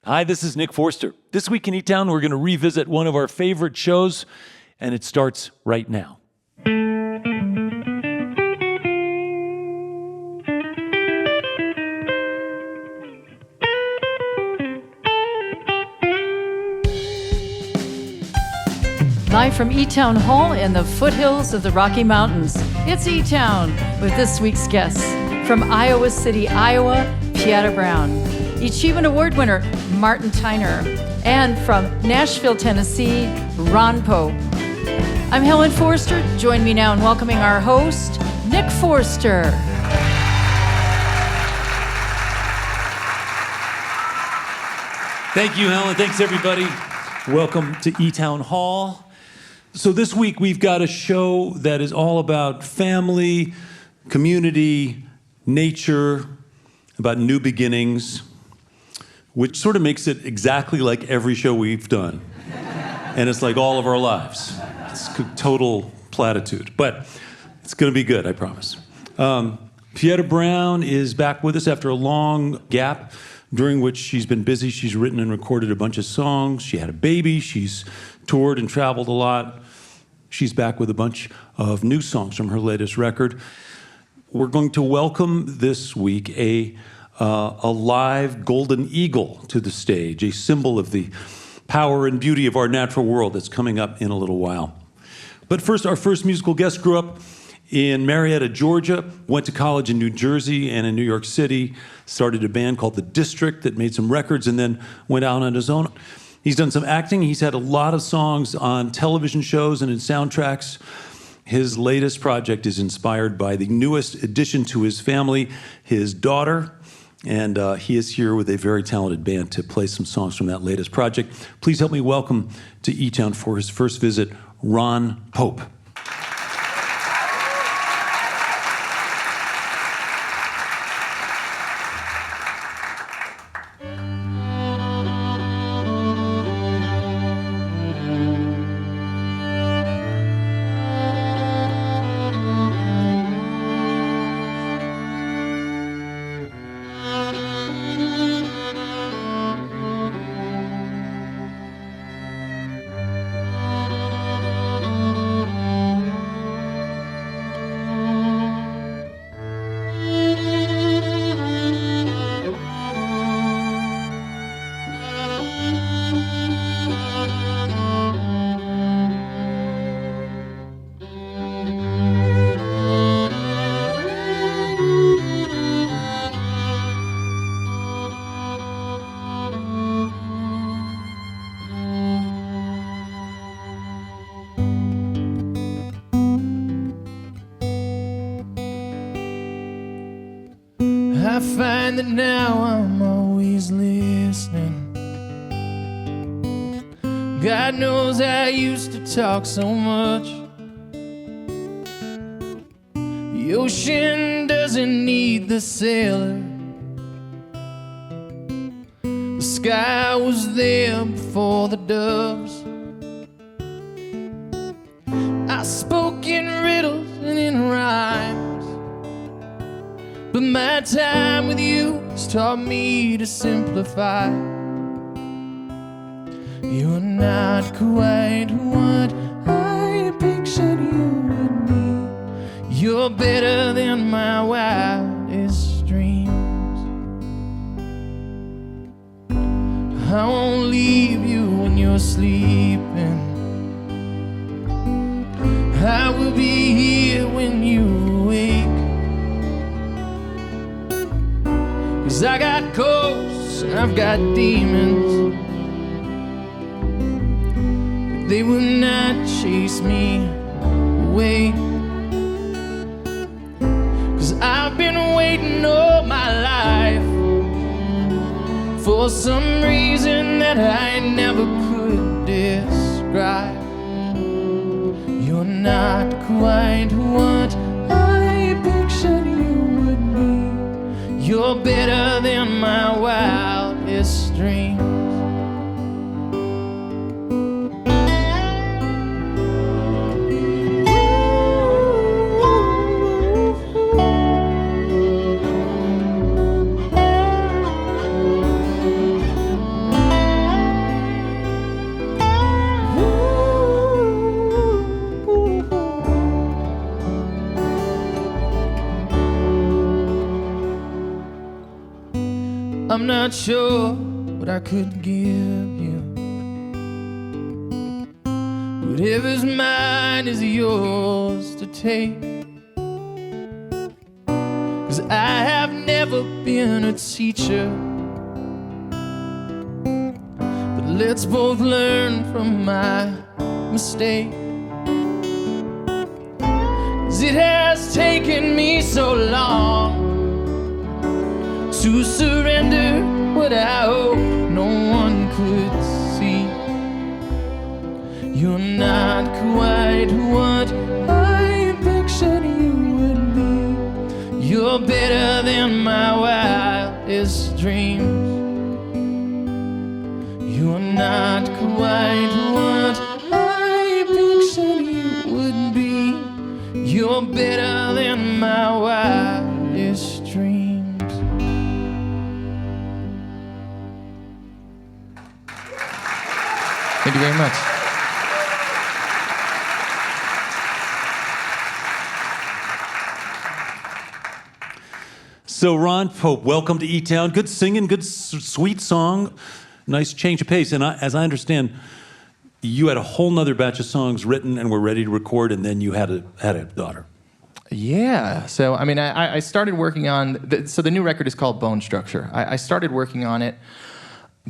Hi, this is Nick Forster. This week in eTown, we're going to revisit one of our favorite shows, and it starts right now. Live from eTown Hall in the foothills of the Rocky Mountains, it's eTown with this week's guests. From Iowa City, Iowa, Pieta Brown. Achievement Award winner, Martin Tyner. And from Nashville, Tennessee, Ron Pope. I'm Helen Forster. Join me now in welcoming our host, Nick Forster. Thank you, Helen. Thanks, everybody. Welcome to eTown Hall. So this week, we've got a show that is all about family, community, nature, about new beginnings, which sort of makes it exactly like every show we've done. And it's like all of our lives. It's total platitude. But it's going to be good, I promise. Pieta Brown is back with us after a long gap, during which she's been busy. She's written and recorded a bunch of songs. She had a baby. She's toured and traveled a lot. She's back with a bunch of new songs from her latest record. We're going to welcome this week a live golden eagle to the stage, a symbol of the power and beauty of our natural world that's coming up in a little while. But first, our first musical guest grew up in Marietta, Georgia, went to college in New Jersey and in New York City, started a band called The District that made some records and then went out on his own. He's done some acting. He's had a lot of songs on television shows and in soundtracks. His latest project is inspired by the newest addition to his family, his daughter, and he is here with a very talented band to play some songs from that latest project. Please help me welcome to eTown for his first visit, Ron Pope. I find that now I'm always listening. God knows I used to talk so much. The ocean doesn't need the sailor. The sky was there before the doves. I spoke in riddles and in rhymes, but my time with you has taught me to simplify. You're not quite what I pictured you would be. You're better than my wildest dreams. I won't leave you when you're sleeping. I will be here when you wake. 'Cause I got ghosts and I've got demons, but they will not chase me away. 'Cause I've been waiting all my life for some reason that I never could describe. You're not quite what I pictured you would be. You're better than my wildest dreams. not sure what I could give you. Whatever's mine is yours to take. 'Cause I have never been a teacher, but let's both learn from my mistake. 'Cause it has taken me so long to surrender what I hope no one could see. You're not quite what I pictured you would be. You're better than my wildest dreams. You're not quite what I pictured you would be. You're better than my wildest dreams. Thank you very much. So Ron Pope, welcome to eTown. Good singing, good sweet song, nice change of pace. And as I understand, you had a whole nother batch of songs written and were ready to record, and then you had a daughter. Yeah. So, I mean, I started working on, so the new record is called Bone Structure. I started working on it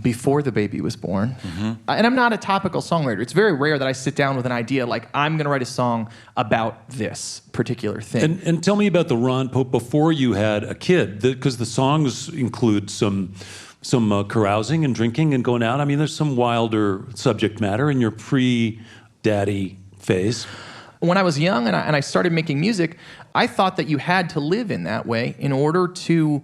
before the baby was born. Mm-hmm. And I'm not a topical songwriter. It's very rare that I sit down with an idea like, I'm going to write a song about this particular thing. And tell me about the Ron Pope before you had a kid, because the songs include some carousing and drinking and going out. I mean, there's some wilder subject matter in your pre-daddy phase. When I was young and I started making music, I thought that you had to live in that way in order to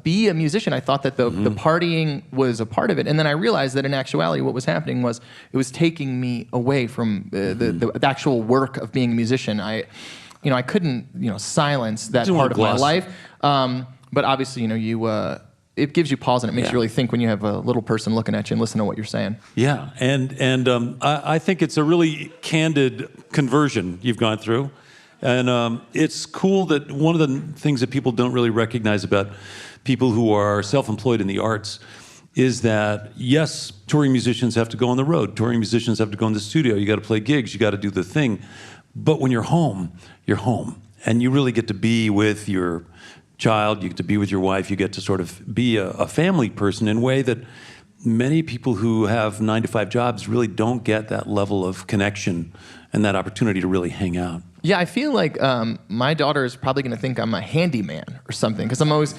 be a musician. I thought that the partying was a part of it. And then I realized that in actuality what was happening was it was taking me away from the actual work of being a musician. I couldn't silence that part of my life. But obviously, it gives you pause and it makes you really think when you have a little person looking at you and listen to what you're saying. Yeah, and I think it's a really candid conversion you've gone through. And it's cool that one of the things that people don't really recognize about people who are self-employed in the arts is that, yes, touring musicians have to go on the road. Touring musicians have to go in the studio. You got to play gigs. You got to do the thing. But when you're home, and you really get to be with your child. You get to be with your wife. You get to sort of be a family person in a way that many people who have 9-to-5 jobs really don't get that level of connection and that opportunity to really hang out. Yeah, I feel like my daughter is probably going to think I'm a handyman or something, because I'm always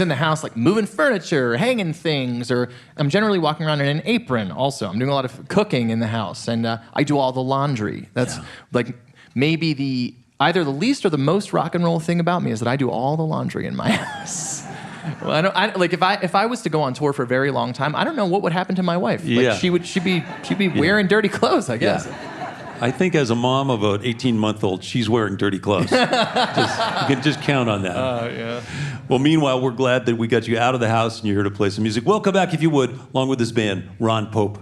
in the house, like moving furniture, hanging things, or I'm generally walking around in an apron. Also, I'm doing a lot of cooking in the house, and I do all the laundry. That's like maybe either the least or the most rock and roll thing about me is that I do all the laundry in my house. Well, if I was to go on tour for a very long time, I don't know what would happen to my wife. Like, she'd be wearing dirty clothes, I guess. Yeah. I think as a mom of an 18-month-old, she's wearing dirty clothes. You can just count on that. Yeah. Well, meanwhile, we're glad that we got you out of the house and you're here to play some music. Welcome back, if you would, along with this band, Ron Pope.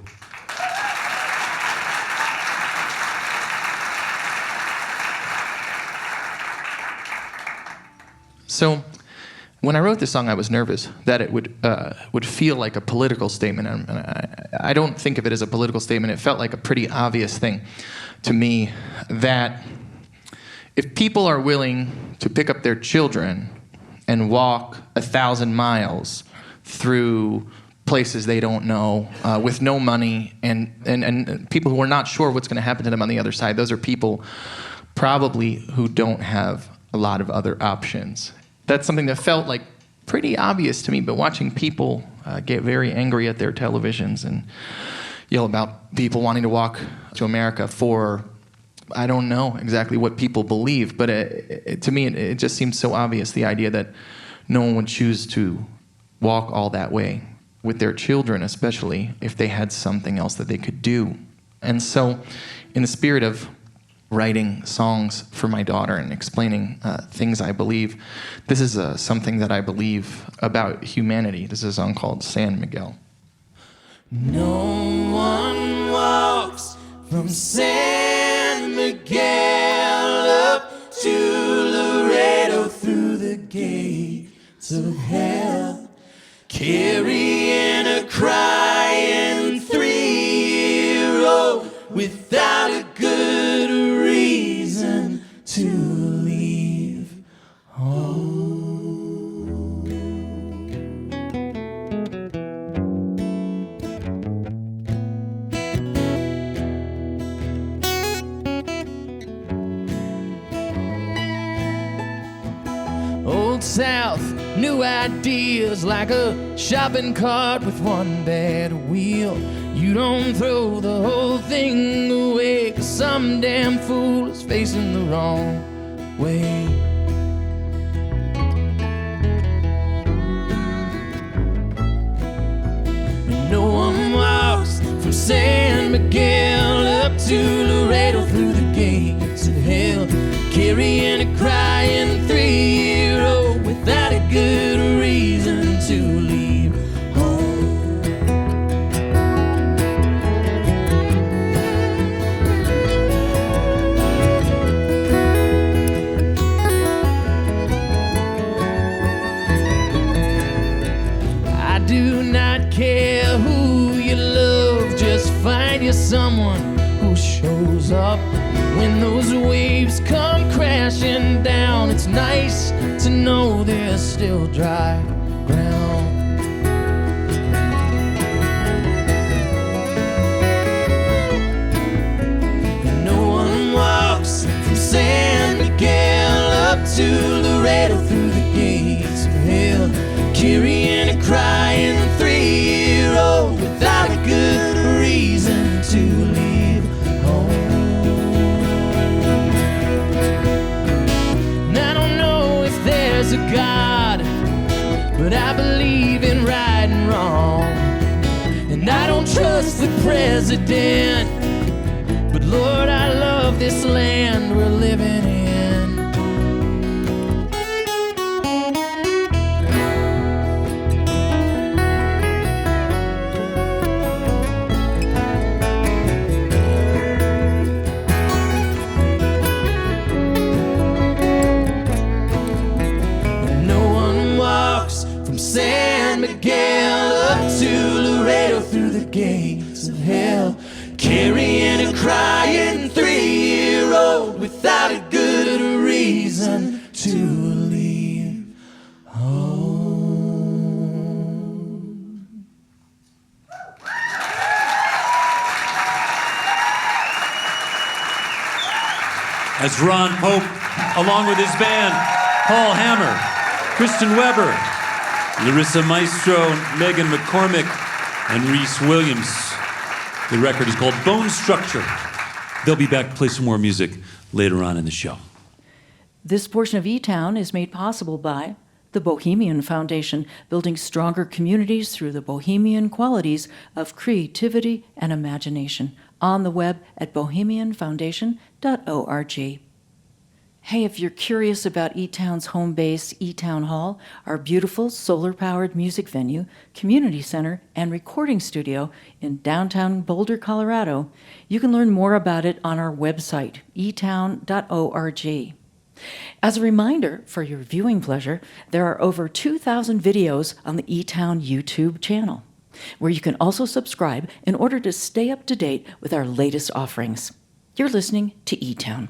So, when I wrote this song, I was nervous that it would feel like a political statement. And I don't think of it as a political statement. It felt like a pretty obvious thing to me that if people are willing to pick up their children and walk 1,000 miles through places they don't know, with no money, and people who are not sure what's going to happen to them on the other side, those are people probably who don't have a lot of other options. That's something that felt like pretty obvious to me, but watching people get very angry at their televisions and yell about people wanting to walk to America for, I don't know exactly what people believe, but to me it just seems so obvious, the idea that no one would choose to walk all that way with their children, especially if they had something else that they could do. And so, in the spirit of writing songs for my daughter and explaining things I believe, this is something that I believe about humanity. This is a song called San Miguel. No one walks from San Miguel up to Laredo through the gates of hell. carrying a crying 3-year-old without a good reason to leave home. Old South, new ideas like a shopping cart with one bad wheel. You don't throw the whole thing away, 'cause some damn fool is facing the wrong way. And no one walks from San Miguel up to Laredo through the gates of hell, carrying a crying 3-year-old without a good reason to leave home. I do not care who you love, just find you someone who shows up when those waves come crashing down. It's nice to know there's still dry ground. And no one walks from San Miguel up to Laredo through the gates of hell, carrying a crying 3-year-old without a good reason to leave home. There's a God, but I believe in right and wrong. And I don't trust the president, but Lord, I love this land we're living in. San Miguel up to Laredo through the gates of hell, carrying a crying 3-year-old without a good reason to leave home. As Ron Pope, along with his band, Paul Hammer, Kristen Weber, Larissa Maestro, Megan McCormick, and Reese Williams. The record is called Bone Structure. They'll be back to play some more music later on in the show. This portion of eTown is made possible by the Bohemian Foundation, building stronger communities through the bohemian qualities of creativity and imagination. On the web at bohemianfoundation.org. Hey, if you're curious about eTown's home base, eTown Hall, our beautiful solar-powered music venue, community center, and recording studio in downtown Boulder, Colorado, you can learn more about it on our website, etown.org. As a reminder, for your viewing pleasure, there are over 2,000 videos on the eTown YouTube channel, where you can also subscribe in order to stay up to date with our latest offerings. You're listening to eTown.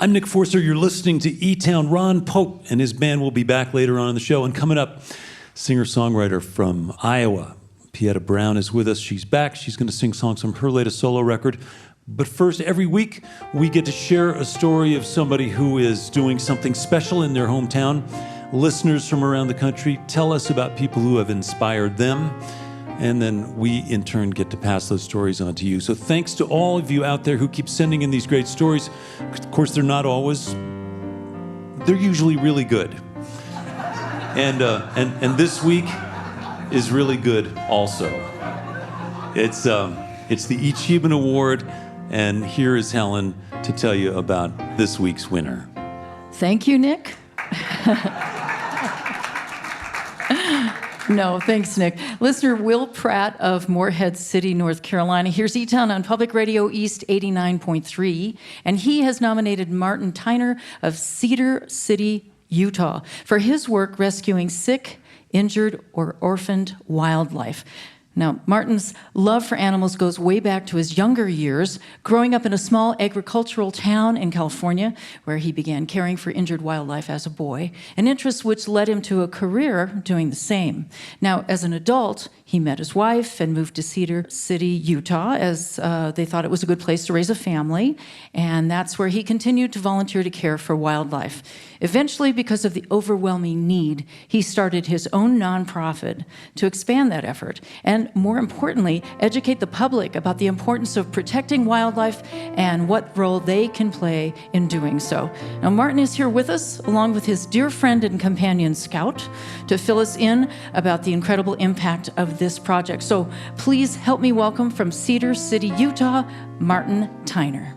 I'm Nick Forster. You're listening to eTown. Ron Pope and his band will be back later on in the show. And coming up, singer-songwriter from Iowa, Pieta Brown, is with us. She's back. She's going to sing songs from her latest solo record. But first, every week, we get to share a story of somebody who is doing something special in their hometown. Listeners from around the country tell us about people who have inspired them. And then we, in turn, get to pass those stories on to you. So thanks to all of you out there who keep sending in these great stories. Of course, they're not always. They're usually really good. And this week is really good also. It's the Achievement Award, and here is Helen to tell you about this week's winner. Thank you, Nick. No, thanks, Nick. Listener Will Pratt of Morehead City, North Carolina, hears eTown on Public Radio East 89.3, and he has nominated Martin Tyner of Cedar City, Utah, for his work rescuing sick, injured, or orphaned wildlife. Now, Martin's love for animals goes way back to his younger years, growing up in a small agricultural town in California, where he began caring for injured wildlife as a boy, an interest which led him to a career doing the same. Now, as an adult, he met his wife and moved to Cedar City, Utah, as they thought it was a good place to raise a family, and that's where he continued to volunteer to care for wildlife. Eventually, because of the overwhelming need, he started his own nonprofit to expand that effort, and more importantly, educate the public about the importance of protecting wildlife and what role they can play in doing so. Now, Martin is here with us, along with his dear friend and companion, Scout, to fill us in about the incredible impact of this project. So please help me welcome from Cedar City, Utah, Martin Tyner.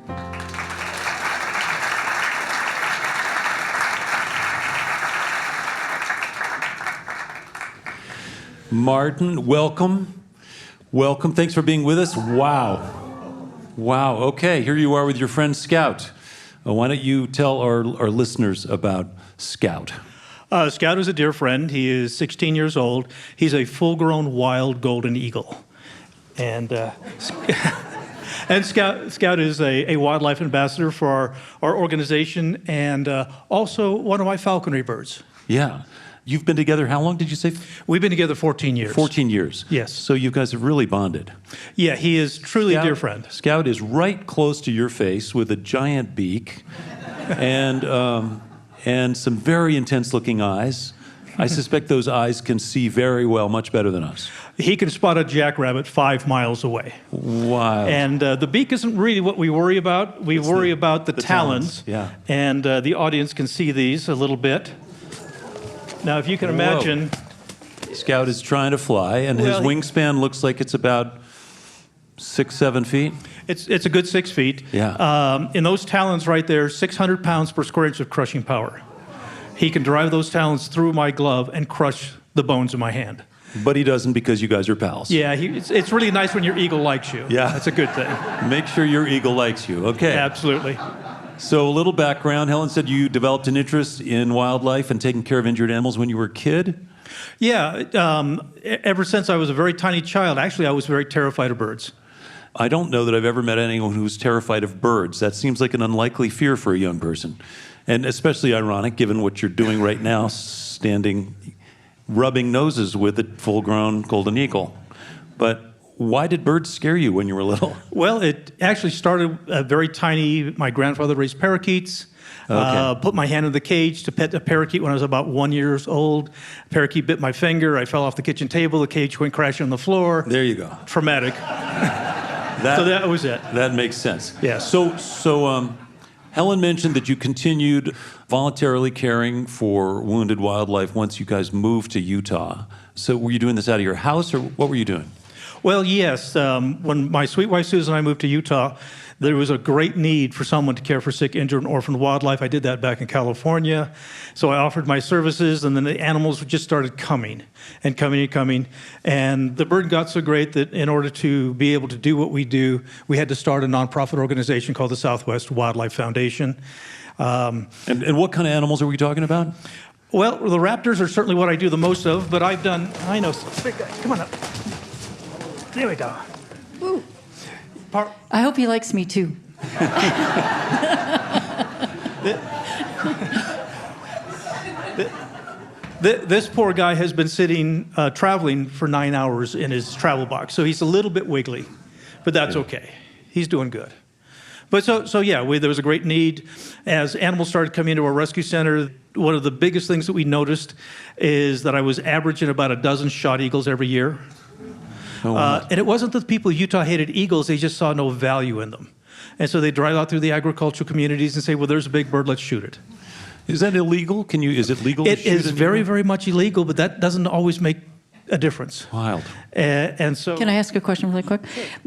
Martin, welcome. Welcome. Thanks for being with us. Wow. Wow. Okay, here you are with your friend Scout. Why don't you tell our listeners about Scout? Scout is a dear friend. He is 16 years old. He's a full-grown wild golden eagle. And and Scout is a wildlife ambassador for our organization, and also one of my falconry birds. Yeah. You've been together how long, did you say? We've been together 14 years. 14 years. Yes. So you guys have really bonded. Yeah, he is truly a dear friend. Scout is right close to your face with a giant beak and some very intense-looking eyes. I suspect those eyes can see very well, much better than us. He can spot a jackrabbit 5 miles away. Wow. And the beak isn't really what we worry about. We worry about the talons. Yeah. And the audience can see these a little bit. Now, if you can imagine... Scout is trying to fly, and his wingspan looks like it's about 6-7 feet. It's a good 6 feet. Yeah. In those talons right there, 600 pounds per square inch of crushing power. He can drive those talons through my glove and crush the bones in my hand. But he doesn't because you guys are pals. Yeah, it's really nice when your eagle likes you. Yeah. That's a good thing. Make sure your eagle likes you. Okay. Absolutely. So a little background. Helen said you developed an interest in wildlife and taking care of injured animals when you were a kid? Yeah. Ever since I was a very tiny child, actually, I was very terrified of birds. I don't know that I've ever met anyone who's terrified of birds. That seems like an unlikely fear for a young person. And especially ironic, given what you're doing right now, rubbing noses with a full-grown golden eagle. But why did birds scare you when you were little? Well, it actually started very tiny. My grandfather raised parakeets. Okay. Put my hand in the cage to pet a parakeet when I was about 1 year old. Parakeet bit my finger. I fell off the kitchen table. The cage went crashing on the floor. There you go. Traumatic. So that was it. That makes sense. Yeah. So Helen mentioned that you continued voluntarily caring for wounded wildlife once you guys moved to Utah. So were you doing this out of your house, or what were you doing? Well, yes. When my sweet wife Susan and I moved to Utah, there was a great need for someone to care for sick, injured, and orphaned wildlife. I did that back in California. So I offered my services, and then the animals just started coming and coming and coming. And the burden got so great that in order to be able to do what we do, we had to start a nonprofit organization called the Southwest Wildlife Foundation. And what kind of animals are we talking about? Well, the raptors are certainly what I do the most of, but I've done, I know, big guys, come on up. There we go. Woo. I hope he likes me too. This poor guy has been sitting, traveling for 9 hours in his travel box, so he's a little bit wiggly, but that's okay. He's doing good. But so yeah, there was a great need. As animals started coming into our rescue center, one of the biggest things that we noticed is that I was averaging about a dozen shot eagles every year. Oh, wow. And it wasn't that the people in Utah hated eagles, they just saw no value in them. And so they drive out through the agricultural communities and say, well, there's a big bird, let's shoot it. Is that illegal? Is it legal to It shoot is an very, eagle? very much illegal, but that doesn't always make a difference. Wild. And so, Can I ask a question really quick?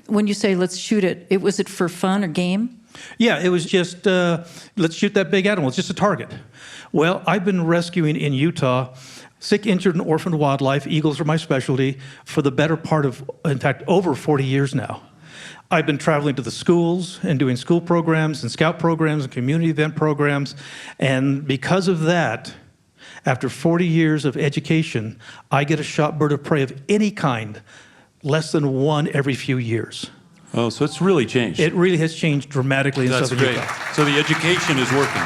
When you say let's shoot it, was it for fun or game? yeah, it was just, let's shoot that big animal. It's just a target. Well, I've been rescuing in Utah sick, injured, and orphaned wildlife. Eagles are my specialty for the better part of, in fact, over 40 years now. I've been traveling to the schools and doing school programs and scout programs and community event programs. And because of that, after 40 years of education, I get a shot bird of prey of any kind, less than one every few years. Oh, so it's really changed. It really has changed dramatically in That's southern great. Utah. So the education is working.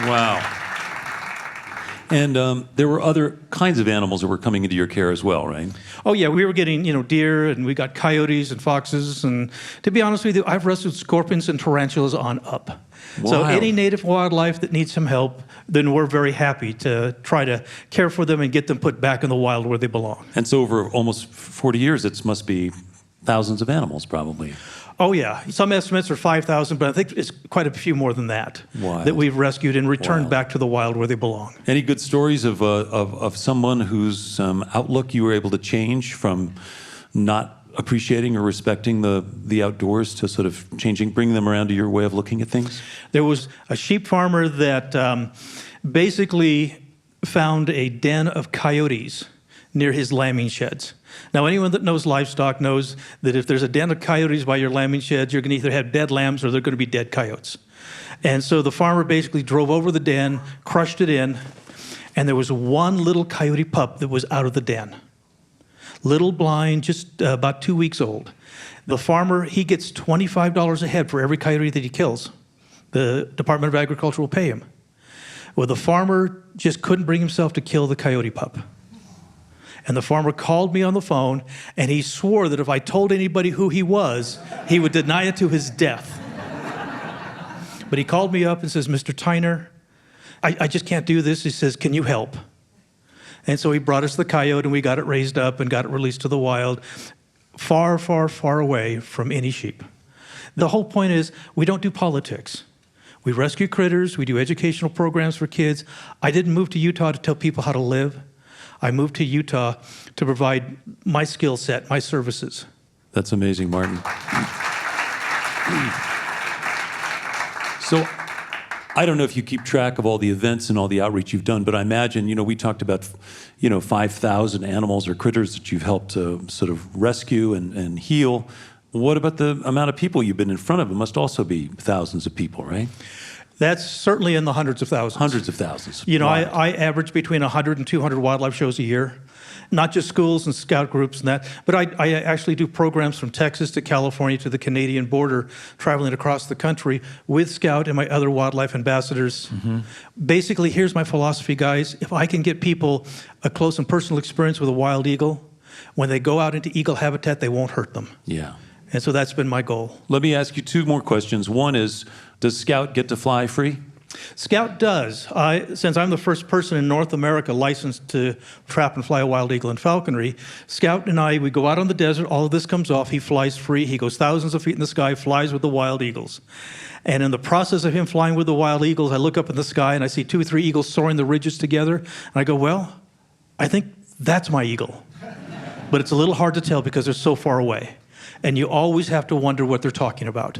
Wow. And there were other kinds of animals that were coming into your care as well, right? Oh yeah, we were getting, deer, and we got coyotes and foxes, and to be honest with you, I've rescued scorpions and tarantulas on up. So Wild. any native wildlife that needs some help, then we're very happy to try to care for them and get them put back in the wild where they belong. And so over almost 40 years, it must be thousands of animals probably. Oh yeah, some estimates are 5,000, but I think it's quite a few more than that Wild. that we've rescued and returned Wild. back to the wild where they belong. Any good stories of someone whose outlook you were able to change from not appreciating or respecting the outdoors to sort of bringing them around to your way of looking at things? There was a sheep farmer that basically found a den of coyotes near his lambing sheds. Now, anyone that knows livestock knows that if there's a den of coyotes by your lambing sheds, you're going to either have dead lambs or they're going to be dead coyotes. And so the farmer basically drove over the den, crushed it in, and there was one little coyote pup that was out of the den. Little blind, just about 2 weeks old. The farmer, he gets $25 a head for every coyote that he kills. The Department of Agriculture will pay him. Well, the farmer just couldn't bring himself to kill the coyote pup. And the farmer called me on the phone, and he swore that if I told anybody who he was, he would deny it to his death. But he called me up and says, Mr. Tyner, I just can't do this. He says, can you help? And so he brought us the coyote, and we got it raised up and got it released to the wild, far, far, far away from any sheep. The whole point is we don't do politics. We rescue critters. We do educational programs for kids. I didn't move to Utah to tell people how to live. I moved to Utah to provide my skill set, my services. That's amazing, Martin. So I don't know if you keep track of all the events and all the outreach you've done, but I imagine, we talked about, 5,000 animals or critters that you've helped to sort of rescue and heal. What about the amount of people you've been in front of? It must also be thousands of people, right? That's certainly in the hundreds of thousands. Hundreds of thousands. Wow. Wow. I average between 100 and 200 wildlife shows a year. Not just schools and scout groups and that, but I actually do programs from Texas to California to the Canadian border, traveling across the country with Scout and my other wildlife ambassadors. Mm-hmm. Basically, here's my philosophy, guys. If I can get people a close and personal experience with a wild eagle, when they go out into eagle habitat, they won't hurt them. Yeah. And so that's been my goal. Let me ask you two more questions. One is, does Scout get to fly free? Scout does. Since I'm the first person in North America licensed to trap and fly a wild eagle in falconry, Scout and I, we go out on the desert, all of this comes off, he flies free, he goes thousands of feet in the sky, flies with the wild eagles. And in the process of him flying with the wild eagles, I look up in the sky and I see 2 or 3 eagles soaring the ridges together, and I go, well, I think that's my eagle. But it's a little hard to tell because they're so far away. And you always have to wonder what they're talking about.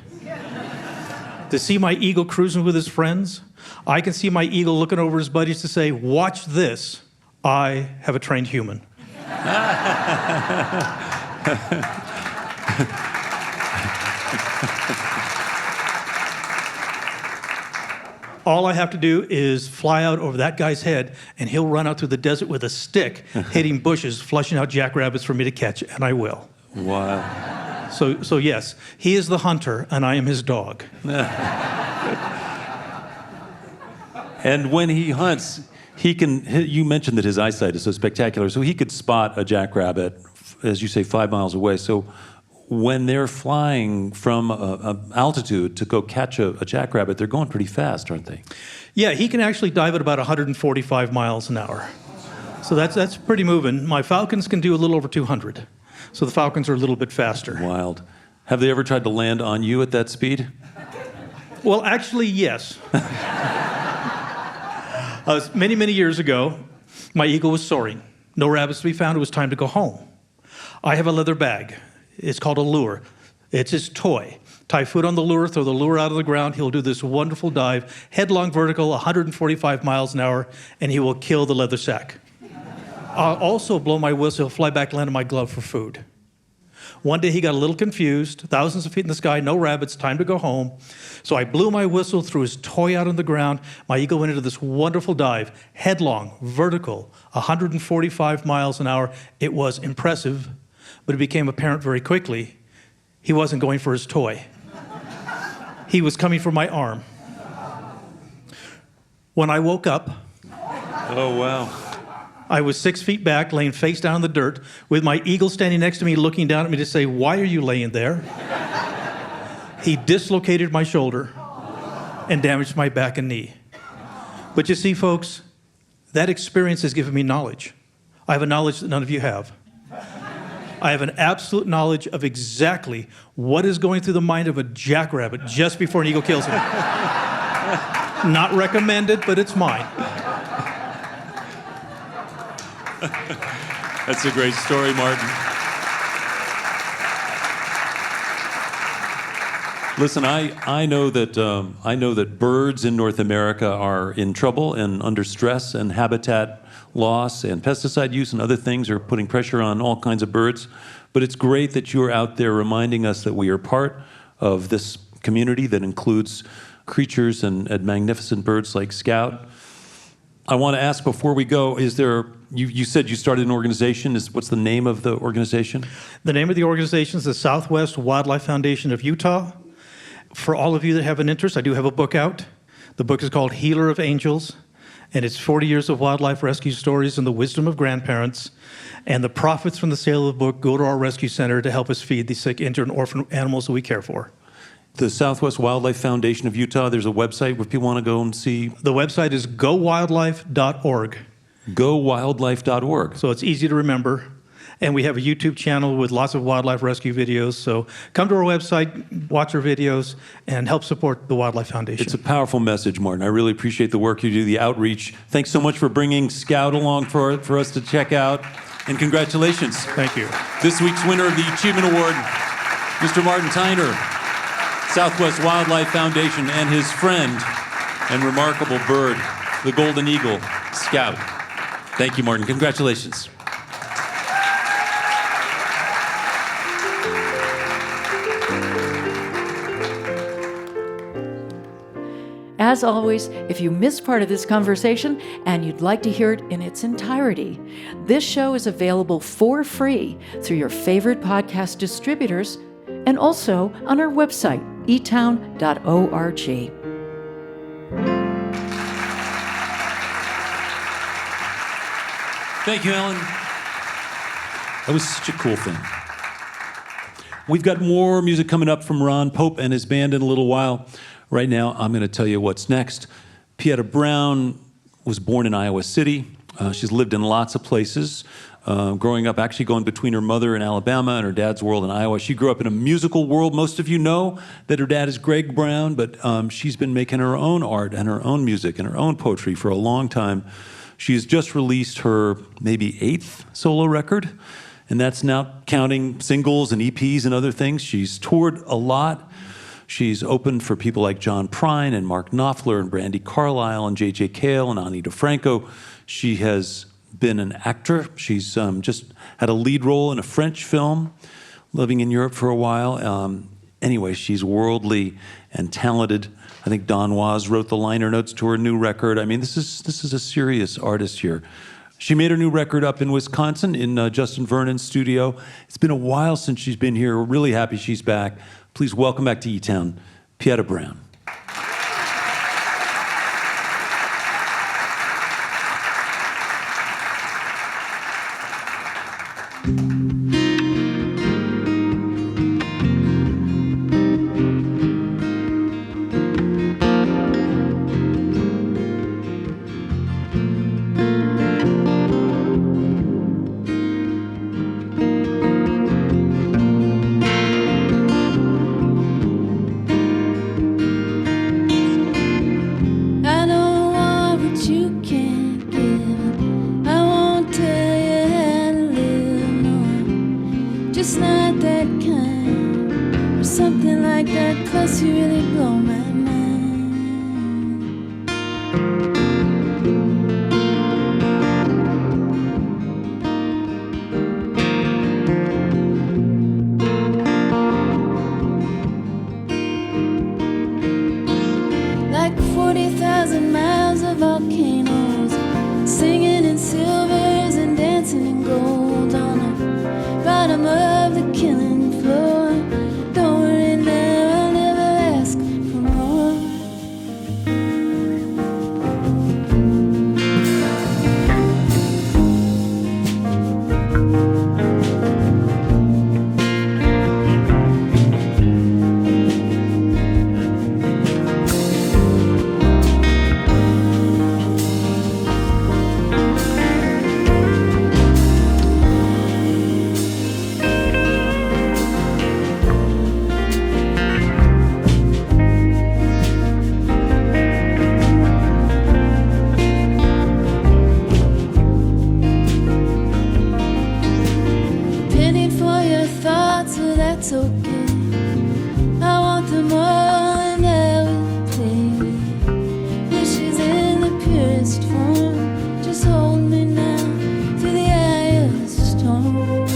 To see my eagle cruising with his friends, I can see my eagle looking over his buddies to say, watch this, I have a trained human. All I have to do is fly out over that guy's head, and he'll run out through the desert with a stick, hitting bushes, flushing out jackrabbits for me to catch, and I will. Wow. So yes, he is the hunter, and I am his dog. And when he hunts, you mentioned that his eyesight is so spectacular, so he could spot a jackrabbit, as you say, 5 miles away. So when they're flying from altitude to go catch a jackrabbit, they're going pretty fast, aren't they? Yeah, he can actually dive at about 145 miles an hour. So that's pretty moving. My falcons can do a little over 200. So the falcons are a little bit faster. Wild. Have they ever tried to land on you at that speed? Well, actually, yes. Many, many years ago, my eagle was soaring. No rabbits to be found. It was time to go home. I have a leather bag. It's called a lure. It's his toy. Tie food on the lure, throw the lure out of the ground. He'll do this wonderful dive, headlong vertical, 145 miles an hour, and he will kill the leather sack. I'll also blow my whistle, he'll fly back, land in my glove for food. One day he got a little confused, thousands of feet in the sky, no rabbits, time to go home. So I blew my whistle, threw his toy out on the ground. My eagle went into this wonderful dive, headlong, vertical, 145 miles an hour. It was impressive, but it became apparent very quickly he wasn't going for his toy. He was coming for my arm. When I woke up, Oh, wow. I was 6 feet back, laying face down in the dirt, with my eagle standing next to me, looking down at me to say, "Why are you laying there?" He dislocated my shoulder and damaged my back and knee. But you see, folks, that experience has given me knowledge. I have a knowledge that none of you have. I have an absolute knowledge of exactly what is going through the mind of a jackrabbit just before an eagle kills him. Not recommended, but it's mine. That's a great story, Martin. Listen, I know that birds in North America are in trouble and under stress, and habitat loss and pesticide use and other things are putting pressure on all kinds of birds. But it's great that you're out there reminding us that we are part of this community that includes creatures and magnificent birds like Scout. I want to ask before we go, you said you started an organization. What's the name of the organization? The name of the organization is the Southwest Wildlife Foundation of Utah. For all of you that have an interest, I do have a book out. The book is called Healer of Angels, and it's 40 years of wildlife rescue stories and the wisdom of grandparents. And the profits from the sale of the book go to our rescue center to help us feed the sick, injured, and orphan animals that we care for. The Southwest Wildlife Foundation of Utah, there's a website where people want to go and see. The website is gowildlife.org. Gowildlife.org. So it's easy to remember. And we have a YouTube channel with lots of wildlife rescue videos. So come to our website, watch our videos, and help support the Wildlife Foundation. It's a powerful message, Martin. I really appreciate the work you do, the outreach. Thanks so much for bringing Scout along for us to check out. And congratulations. Thank you. This week's winner of the Achievement Award, Mr. Martin Tyner, Southwest Wildlife Foundation, and his friend and remarkable bird, the golden eagle, Scout. Thank you, Martin. Congratulations. As always, if you missed part of this conversation and you'd like to hear it in its entirety, this show is available for free through your favorite podcast distributors and also on our website, eTown.org. Thank you, Ellen. That was such a cool thing. We've got more music coming up from Ron Pope and his band in a little while. Right now, I'm going to tell you what's next. Pieta Brown was born in Iowa City. She's lived in lots of places. Growing up, actually going between her mother in Alabama and her dad's world in Iowa. She grew up in a musical world. Most of you know that her dad is Greg Brown, but she's been making her own art and her own music and her own poetry for a long time. She's just released her maybe 8th solo record, and that's now counting singles and EPs and other things. She's toured a lot. She's opened for people like John Prine and Mark Knopfler and Brandy Carlisle and J.J. Cale and Ani DeFranco. She has been an actor. She's just had a lead role in a French film, living in Europe for a while. Anyway, she's worldly and talented. I think Don Was wrote the liner notes to her new record. I mean, this is a serious artist here. She made her new record up in Wisconsin in Justin Vernon's studio. It's been a while since she's been here. We're really happy she's back. Please welcome back to eTown, Pieta Brown. that close, you really blow my mind. Like 40,000 miles of volcanoes, singing in silvers and dancing in gold on the bottom of the killing floor. Don't worry now, I'll never ask for more. Penny for your thoughts, well that's okay. I want them all and I will play with wishes in the purest form. Just hold me now through the eye of the storm.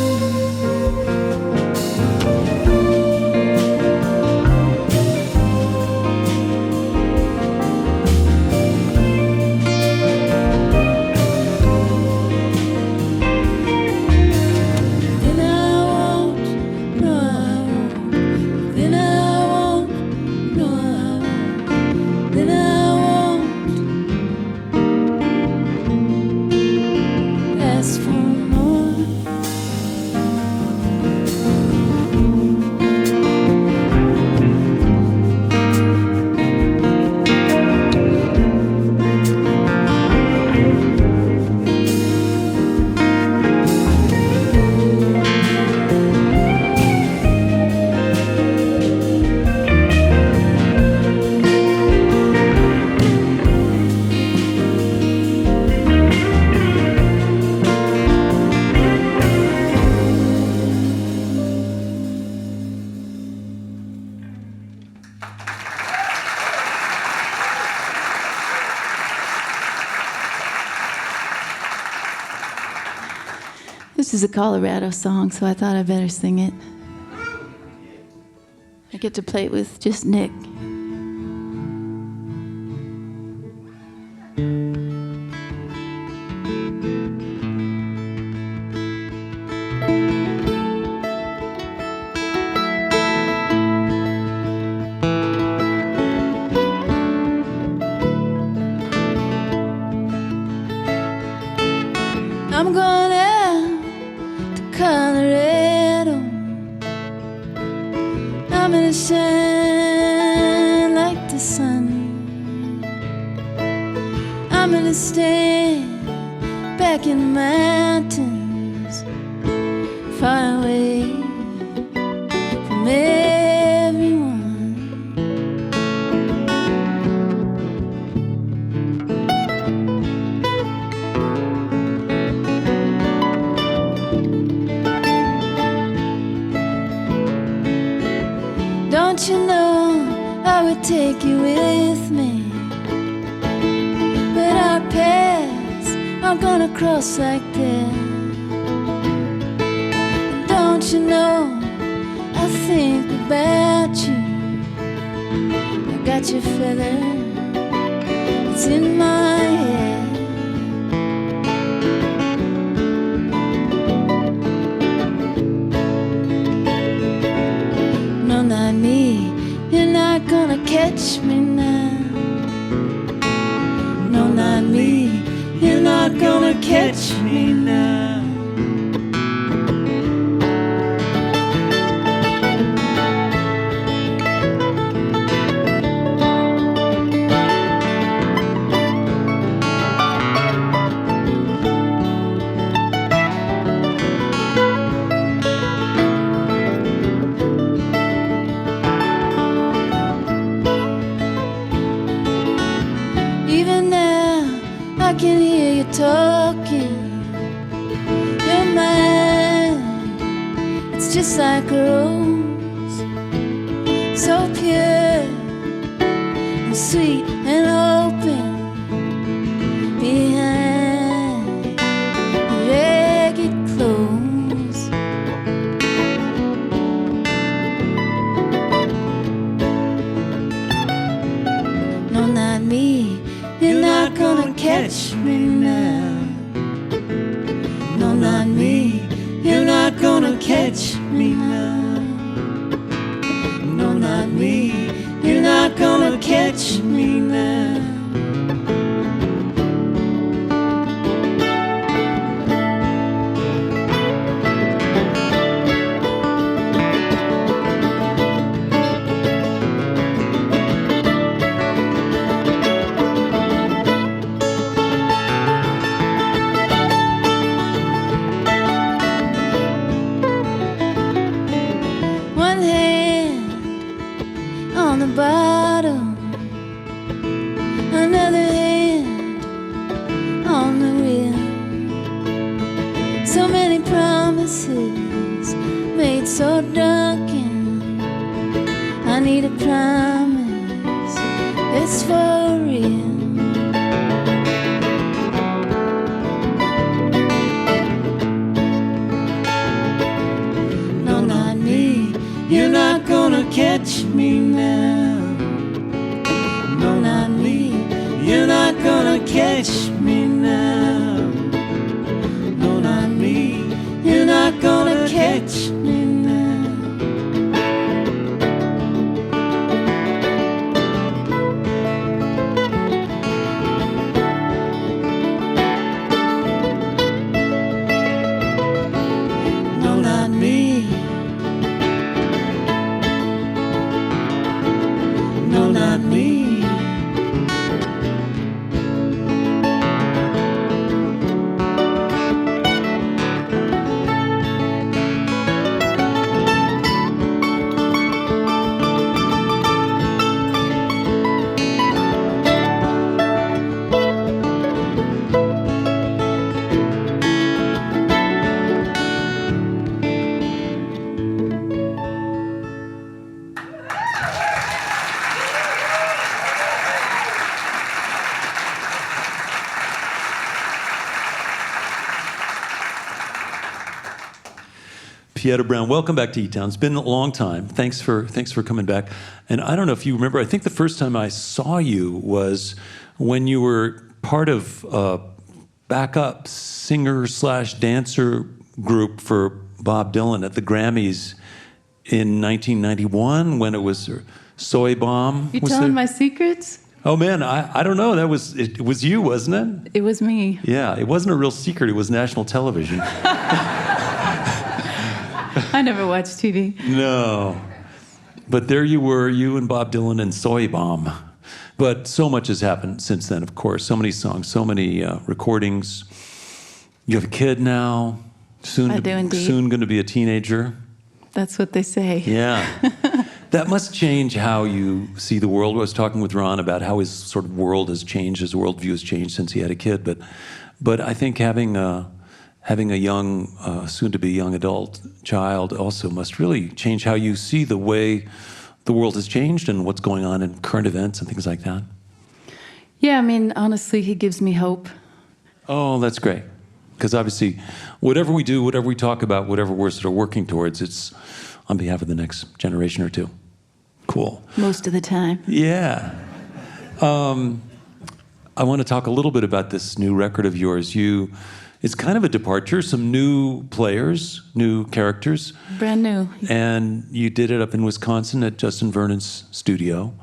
Then I won't, no I won't. Then I won't, no I won't. Then I won't ask for more. This is a Colorado song, so I thought I better sing it. I get to play it with just Nick. I'm going out to Colorado. I'm gonna shine like the sun. I'm gonna stand back in the mountains, far away from everyone. Don't you know I would take you with me, but our paths aren't gonna cross like that. And don't you know I think about you. I got your feather, it's in my head. No, not me, you're not gonna catch me now. No, not me, you're not gonna catch me now. Even now, I can hear you talking. Your mind, it's just like a rose, so sweet and open behind ragged clothes. No, not me. You're not gonna catch me now. No, not me. You're not gonna catch me now. No, not me. You're not gonna catch me now. One hand on the bottom, another hand on the wheel. So many promises made so drunken. I need a promise, it's for real. No, not me. You're not gonna catch me now. No, not me. You're not gonna catch me now. No, not me. You're not gonna catch me now. No, not me. No, not me. Pieta Brown, welcome back to eTown. It's been a long time. Thanks for coming back. And I don't know if you remember, I think the first time I saw you was when you were part of a backup singer/dancer group for Bob Dylan at the Grammys in 1991 when it was Soy Bomb. You was telling there? my secrets? Oh man, I don't know. It was you, wasn't it? It was me. Yeah, it wasn't a real secret. It was national television. I never watched TV. No. But there you were, you and Bob Dylan and Soy Bomb. But so much has happened since then, of course. So many songs, so many recordings. You have a kid now. I do indeed. Soon going to be a teenager. That's what they say. Yeah. That must change how you see the world. I was talking with Ron about how his sort of world has changed, his worldview has changed since he had a kid. But I think having a young, soon-to-be young adult child also must really change how you see the way the world has changed and what's going on in current events and things like that. Yeah, I mean, honestly, he gives me hope. Oh, that's great. Because obviously, whatever we do, whatever we talk about, whatever we're sort of working towards, it's on behalf of the next generation or two. Cool. Most of the time. Yeah. I want to talk a little bit about this new record of yours. It's kind of a departure, some new players, new characters. Brand new. And you did it up in Wisconsin at Justin Vernon's studio.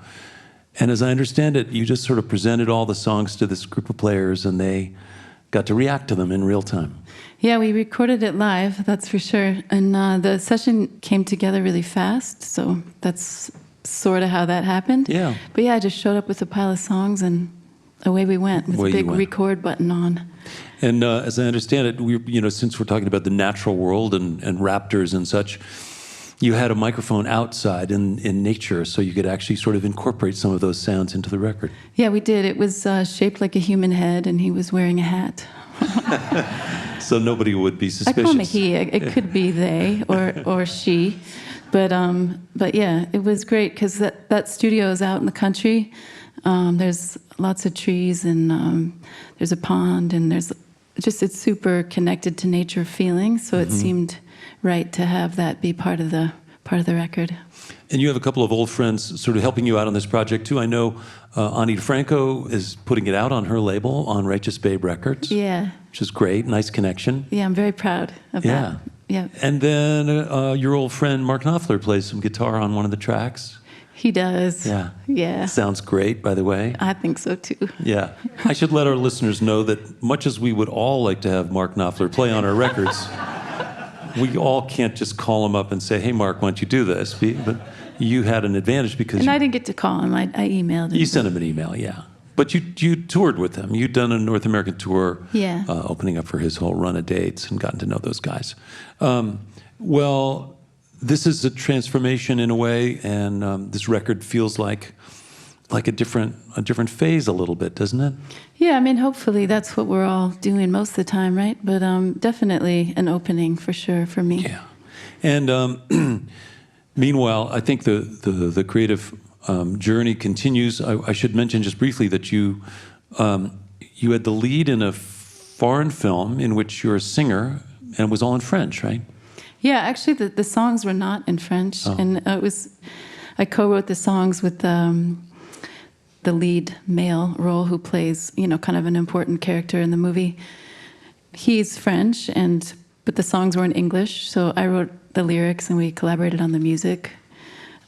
And as I understand it, you just sort of presented all the songs to this group of players and they got to react to them in real time. Yeah, we recorded it live, that's for sure. And the session came together really fast, so that's sort of how that happened. Yeah. But yeah, I just showed up with a pile of songs and away we went with Away a you big went. record button on. And as I understand it, since we're talking about the natural world and raptors and such, you had a microphone outside in nature so you could actually sort of incorporate some of those sounds into the record. Yeah, we did. It was shaped like a human head, and he was wearing a hat. So nobody would be suspicious. I call him a he. It could be they or she. But yeah, it was great because that studio is out in the country. There's lots of trees, and there's a pond, and there's just, it's super connected to nature feeling. So it seemed right to have that be part of the record. And you have a couple of old friends sort of helping you out on this project too. I know Ani DeFranco is putting it out on her label on Righteous Babe Records. Yeah. Which is great. Nice connection. Yeah, I'm very proud of that. Yeah. And then your old friend Mark Knopfler plays some guitar on one of the tracks. He does. Yeah. Yeah. Sounds great, by the way. I think so too. Yeah. I should let our listeners know that much as we would all like to have Mark Knopfler play on our records, we all can't just call him up and say, hey, Mark, why don't you do this? But you had an advantage because And I didn't get to call him. I emailed him. you sent him an email, yeah. But you toured with him. You'd done a North American tour, Yeah. Opening up for his whole run of dates and gotten to know those guys. Well, this is a transformation in a way, and this record feels like a different phase a little bit, doesn't it? Yeah, I mean, hopefully that's what we're all doing most of the time, right? But definitely an opening for sure for me. Yeah. And meanwhile, I think the creative journey continues. I should mention just briefly that you had the lead in a foreign film in which you're a singer, and it was all in French, right? Yeah, actually, the songs were not in French, and I co-wrote the songs with the lead male role who plays, kind of an important character in the movie. He's French, but the songs were in English, so I wrote the lyrics and we collaborated on the music.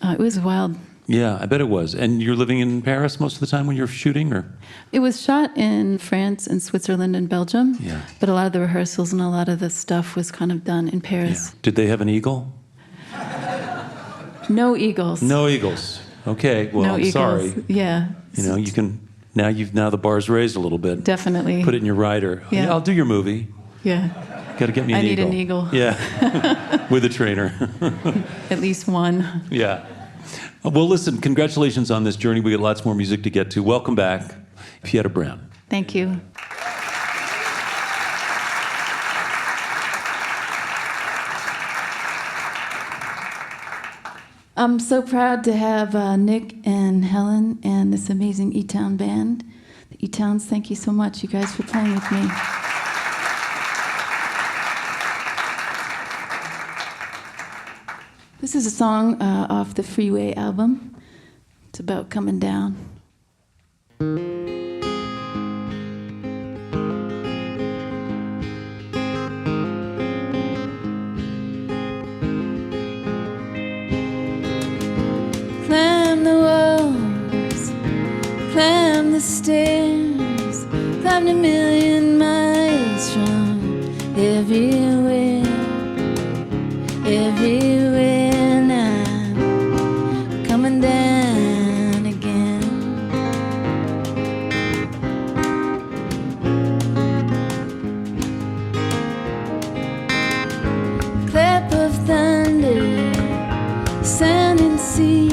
It was wild. Yeah, I bet it was. And you're living in Paris most of the time when you're shooting, or? It was shot in France and Switzerland and Belgium, Yeah. but a lot of the rehearsals and a lot of the stuff was kind of done in Paris. Yeah. Did they have an eagle? No eagles. No eagles. Okay, well, No I'm eagles. sorry. Yeah. You can, now the bar's raised a little bit. Definitely. Put it in your rider. Yeah. I'll do your movie. Yeah. Got to get me an I need eagle. an eagle. Yeah, with a trainer. At least one. Yeah. Well, listen, congratulations on this journey. We got lots more music to get to. Welcome back, Pieta Brown. Thank you. I'm so proud to have Nick and Helen and this amazing eTown band. The eTowns, thank you so much, you guys, for playing with me. This is a song off the Freeway album. It's about coming down. Climb the walls, climb the stairs, climbed 1,000,000 miles from everywhere, everywhere now, coming down again. Clap of thunder, sun and sea,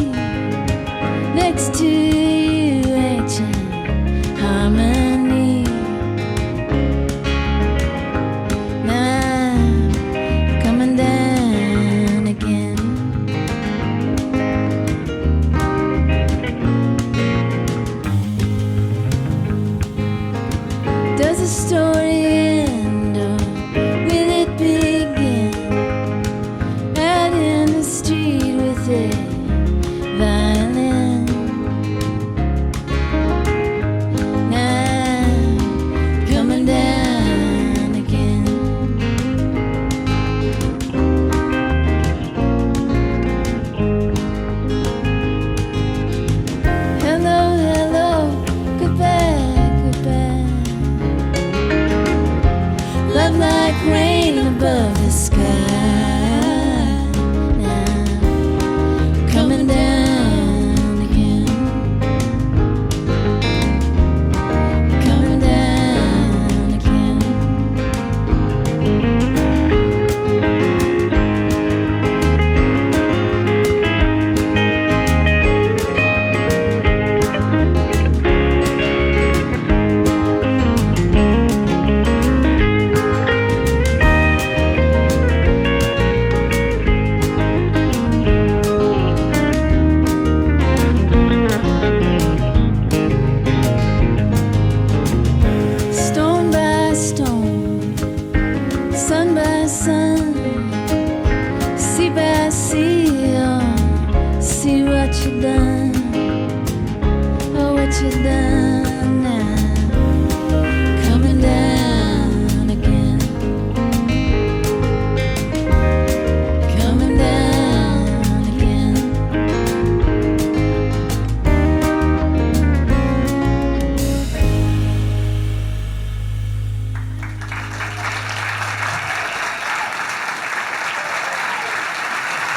next to you, ancient harmony. Now I'm coming down again. Does the story end or will it begin? Out in the street with it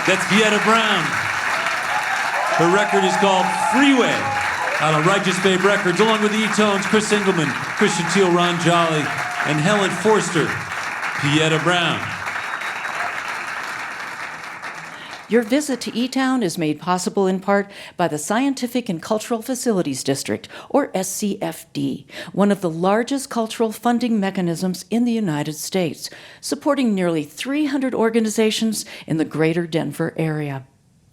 That's Pieta Brown. Her record is called Freeway, out on Righteous Babe Records, along with the eTones, Chris Engelman, Christian Teal, Ron Jolly, and Helen Forster. Pieta Brown. Your visit to eTown is made possible in part by the Scientific and Cultural Facilities District, or SCFD, one of the largest cultural funding mechanisms in the United States, supporting nearly 300 organizations in the greater Denver area.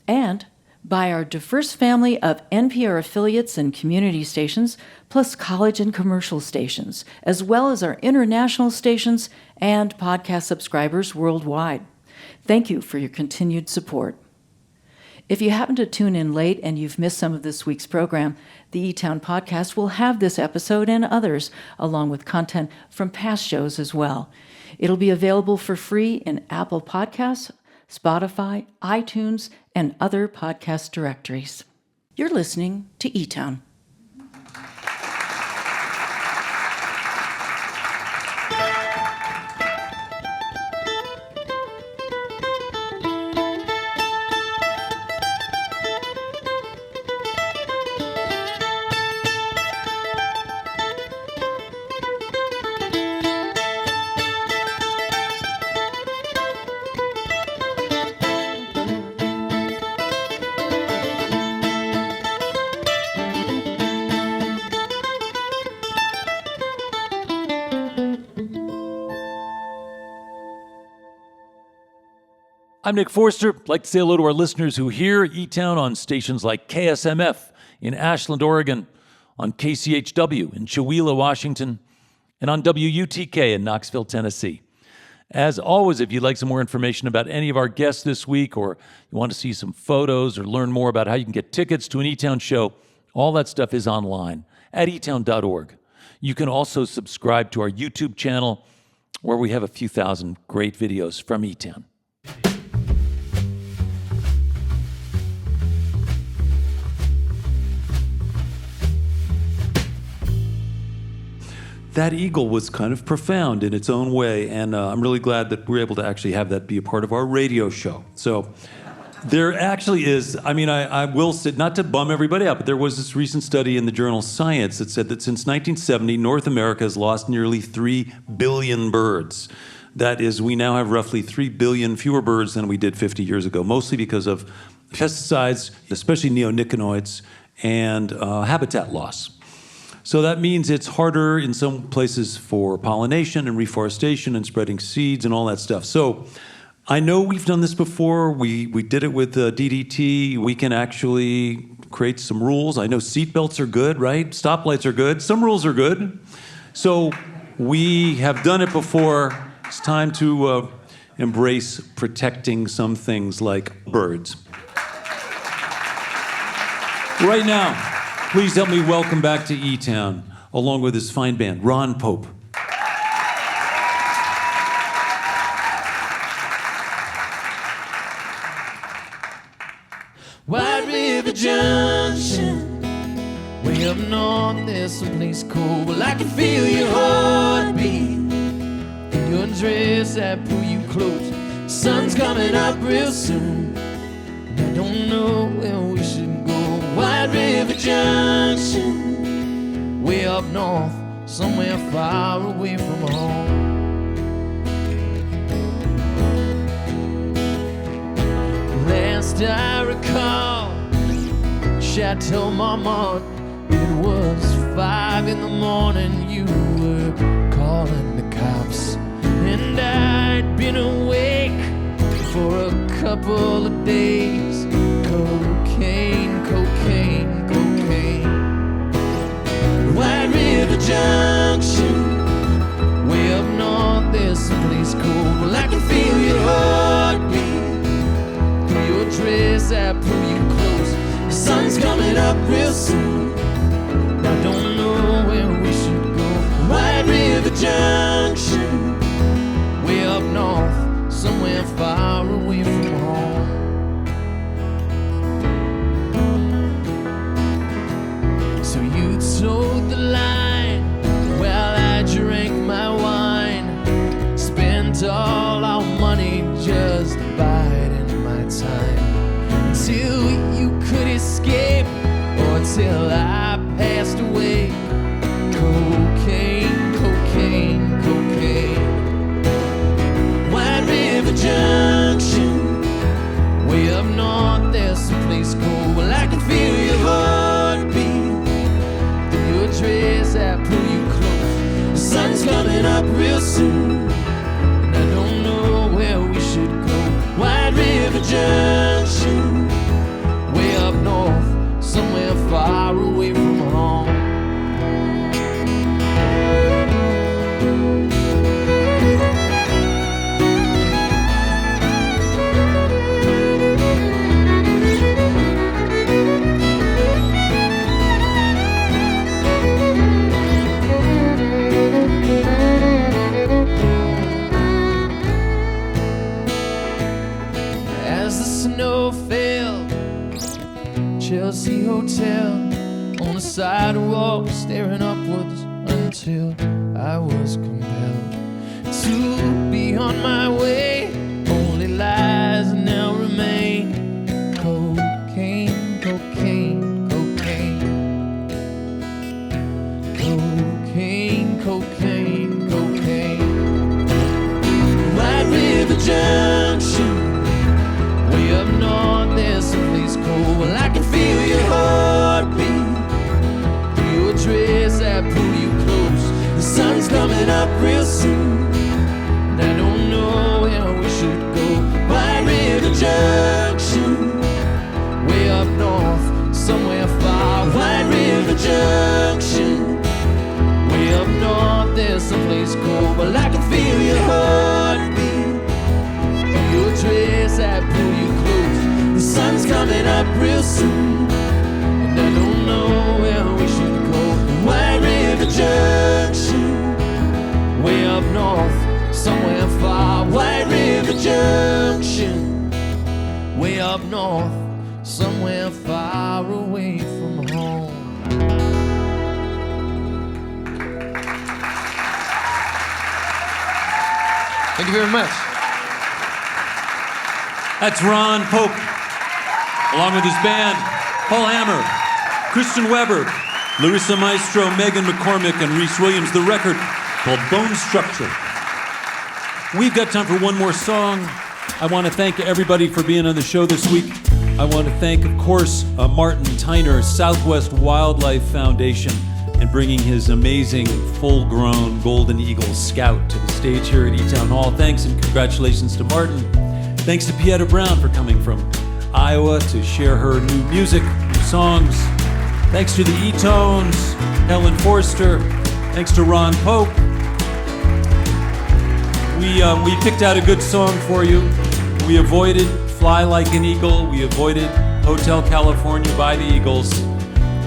And by our diverse family of NPR affiliates and community stations, plus college and commercial stations, as well as our international stations and podcast subscribers worldwide. Thank you for your continued support. If you happen to tune in late and you've missed some of this week's program, the eTown podcast will have this episode and others, along with content from past shows as well. It'll be available for free in Apple Podcasts, Spotify, iTunes, and other podcast directories. You're listening to eTown. I'm Nick Forster. I'd like to say hello to our listeners who hear eTown on stations like KSMF in Ashland, Oregon, on KCHW in Chewelah, Washington, and on WUTK in Knoxville, Tennessee. As always, if you'd like some more information about any of our guests this week, or you want to see some photos or learn more about how you can get tickets to an eTown show, all that stuff is online at etown.org. You can also subscribe to our YouTube channel, where we have a few thousand great videos from eTown. That eagle was kind of profound in its own way, and I'm really glad that we're able to actually have that be a part of our radio show. So there actually is, I will say, not to bum everybody out, but there was this recent study in the journal Science that said that since 1970, North America has lost nearly 3 billion birds. That is, we now have roughly 3 billion fewer birds than we did 50 years ago, mostly because of pesticides, especially neonicotinoids, and habitat loss. So that means it's harder in some places for pollination and reforestation and spreading seeds and all that stuff. So I know we've done this before. We did it with DDT. We can actually create some rules. I know seatbelts are good, right? Stoplights are good. Some rules are good. So we have done it before. It's time to embrace protecting some things like birds. Right now, please help me welcome back to eTown, along with his fine band, Ron Pope. White River Junction, way up north, there's some place cold. Well, I can feel your heartbeat in your dress that pull you close. Sun's coming up real soon, and I don't know where we should go. White River Junction, way up north, somewhere far away from home. Last I recall, Chateau Marmont, it was 5 in the morning. You were calling the cops, and I'd been awake for a couple of days. Cocaine, cocaine, cocaine. White River Junction, way up north, there's some place cold. Well, I can feel your heartbeat through your dress, I pull you close. The sun's coming up real soon, I don't know where we should go. White River Junction, way up north, somewhere far away from home. So you towed the line while I drank my wine, spent all our money just biding my time. Chelsea hotel on the sidewalk, staring upwards until I was compelled to be on my way. Only lies now remain. Cocaine, cocaine, cocaine. Cocaine, cocaine, cocaine. White River Junction, way up north, there's some place cold. Well, I can feel your heartbeat through your dress, I pull you close. The sun's coming up real soon, and I don't know where we should go. White River Junction, way up north, somewhere far. White River Junction, way up north, there's some place cold. Well, I can feel your heartbeat through your dress, I pull you close. The sun's coming up real soon, and I don't know where we should go. White River Junction, way up north, somewhere far. White River Junction, way up north, somewhere far away from home. Thank you very much. That's Ron Pope, along with his band, Paul Hammer, Christian Weber, Larissa Maestro, Megan McCormick, and Reese Williams. The record called Bone Structure. We've got time for one more song. I want to thank everybody for being on the show this week. I want to thank, of course, Martin Tyner, Southwest Wildlife Foundation, and bringing his amazing full-grown Golden Eagle Scout to the stage here at eTown Hall. Thanks and congratulations to Martin. Thanks to Pieta Brown for coming from Iowa to share her new music, songs. Thanks to the eTones, Helen Forster. Thanks to Ron Pope. We picked out a good song for you. We avoided Fly Like an Eagle. We avoided Hotel California by the Eagles.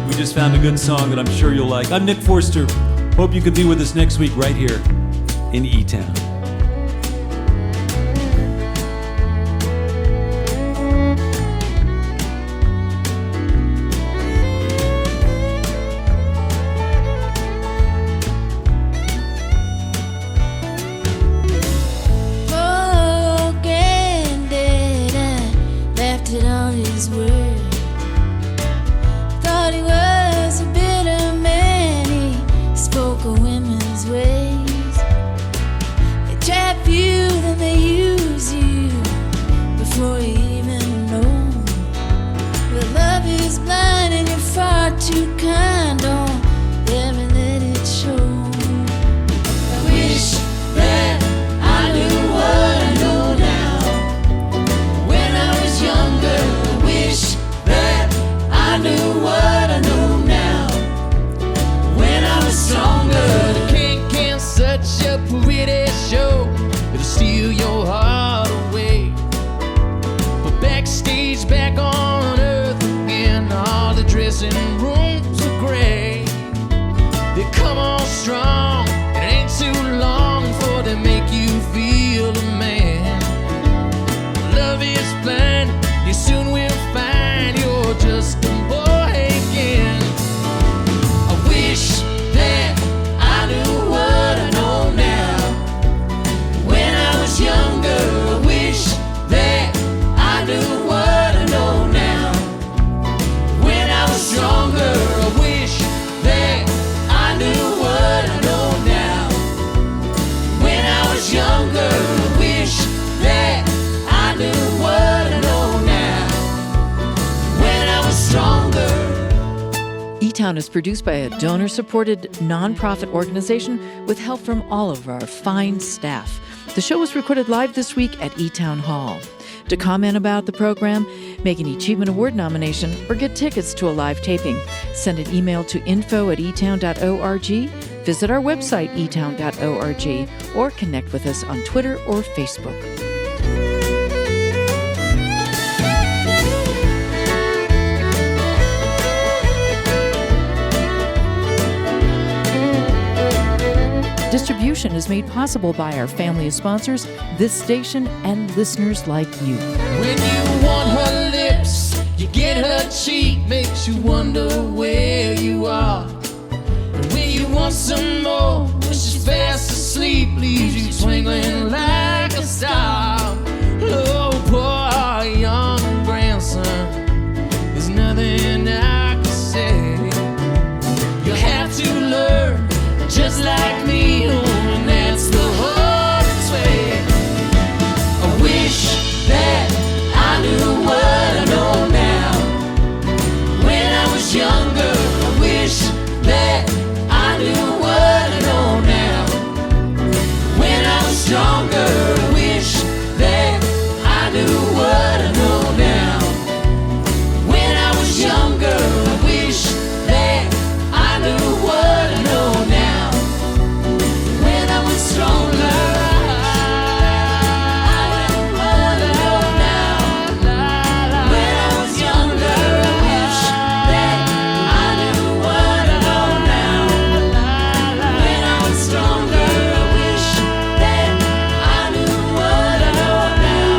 We just found a good song that I'm sure you'll like. I'm Nick Forster. Hope you can be with us next week right here in eTown. eTown is produced by a donor-supported nonprofit organization with help from all of our fine staff. The show was recorded live this week at eTown Hall. To comment about the program, make an Achievement Award nomination, or get tickets to a live taping, send an email to info@etown.org, visit our website, etown.org, or connect with us on Twitter or Facebook. Distribution is made possible by our family of sponsors, this station, and listeners like you. When you want her lips You get her cheek, makes you wonder where you are. And when you want some more, when she's fast asleep, leaves you twinkling like a star. Oh, poor young grandson, there's nothing I can say. You have to learn, just like me, and that's the hardest way. I wish that I knew what I know now. When I was younger, I wish that I knew what I know now. When I was stronger, I wish that I knew what I know now. When I was younger, I wish that I knew what I know now. When I was stronger, I knew what I know now. When I was younger, I wish that I knew what I know now. When I was stronger, I wish that I knew what I know now.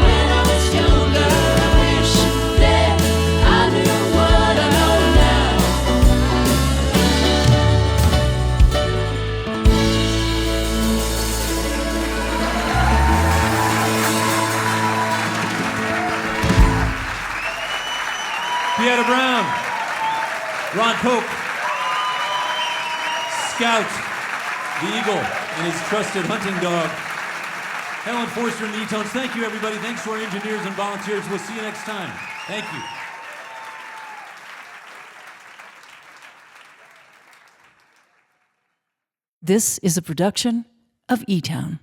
When I was younger, I wish that I knew what I know now. Pieta Brown, Ron Koch, Scout, the Eagle, and his trusted hunting dog, Helen Forster and the eTones. Thank you, everybody. Thanks to our engineers and volunteers. We'll see you next time. Thank you. This is a production of eTown.